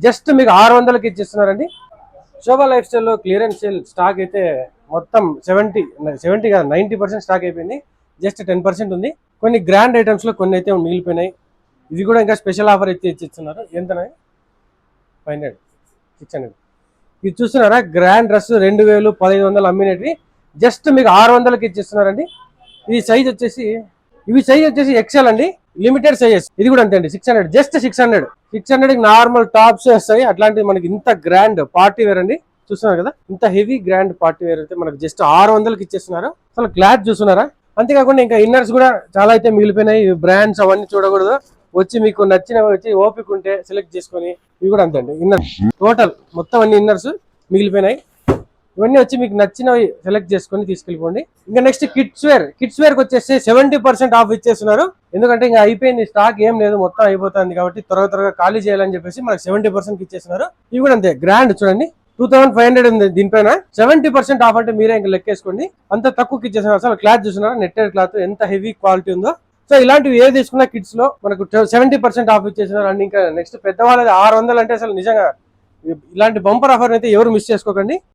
Just మీకు 600కి ఇచ్చిస్తున్నారండి. శోభా life స్టైల్లో clearance sale stock అయితే మొత్తం 70 కాదు 90% స్టాక్ అయిపోయింది. జస్ట్ 10% ఉంది. కొన్ని గ్రాండ్ ఐటమ్స్ లో కొన్ని అయితే మిగిలిపోయినాయి. ఇది కూడా ఇంకా స్పెషల్ ఆఫర్ అయితే ఇచ్చిస్తున్నారు. ఎంతనా 500 600. ఇది చూస్తున్నారా, గ్రాండ్ డ్రెస్ 2000 1500 అమ్మినవి జస్ట్ మీకు 600కి ఇచ్చిస్తున్నారండి. ఈ సైజ్ వచ్చేసి ఎక్సెల్ అండి, లిమిటెడ్ సైజెస్. ఇది కూడా అంతే అండి, 600, జస్ట్ 600 నార్మల్ టాప్స్ వస్తాయి. అట్లాంటివి మనకి ఇంత గ్రాండ్ పార్టీ వేర్ అండి. చూస్తున్నారు కదా, ఇంత హెవీ గ్రాండ్ పార్టీ వేర్ అయితే మనకు జస్ట్ 600కి ఇచ్చేస్తున్నారు. అసలు క్లాత్ చూస్తున్నారా. అంతేకాకుండా ఇంకా ఇన్నర్స్ కూడా చాలా అయితే మిగిలిపోయినాయి. బ్రాండ్స్ అవన్నీ చూడకూడదు, వచ్చి మీకు నచ్చినవి వచ్చి ఓపిక ఉంటే సెలెక్ట్ చేసుకొని. ఇవి కూడా అంతే అండి, ఇన్నర్స్ టోటల్ మొత్తం అన్ని ఇన్నర్స్ మిగిలిపోయినాయి. ఇవన్నీ వచ్చి మీకు నచ్చినవి సెలెక్ట్ చేసుకొని తీసుకెళ్ళిపోండి. ఇంకా నెక్స్ట్ కిడ్స్ వేర్ కి వచ్చేసి 70% ఆఫ్ ఇచ్చేస్తున్నారు. ఎందుకంటే ఇంకా అయిపోయింది, స్టాక్ ఏం లేదు, మొత్తం అయిపోతుంది కాబట్టి త్వరగా ఖాళీ చేయాలని చెప్పేసి మనకు 70% ఇచ్చేస్తున్నారు. ఇవి కూడా అంతే, గ్రాండ్ చూడండి 2500 ఉంది. దీనిపైన 70% ఆఫ్ అంటే మీరే ఇంకా లెక్కేసుకోండి, అంత తక్కువకి ఇచ్చేస్తున్నారు. అసలు క్లాత్ చూస్తున్నారా, నెట్టెడ్ క్లాత్ ఎంత హెవీ క్వాలిటీ ఉందో. సో ఇలాంటివి ఏది తీసుకున్నా కిడ్స్ లో మనకు 70% ఆఫ్ ఇచ్చేస్తున్నారు. అండ్ ఇంకా నెక్స్ట్ పెద్దవాళ్ళది 600 అంటే అసలు నిజంగా ఇలాంటి బంపర్ ఆఫర్ అయితే ఎవరు మిస్ చేసుకోకండి.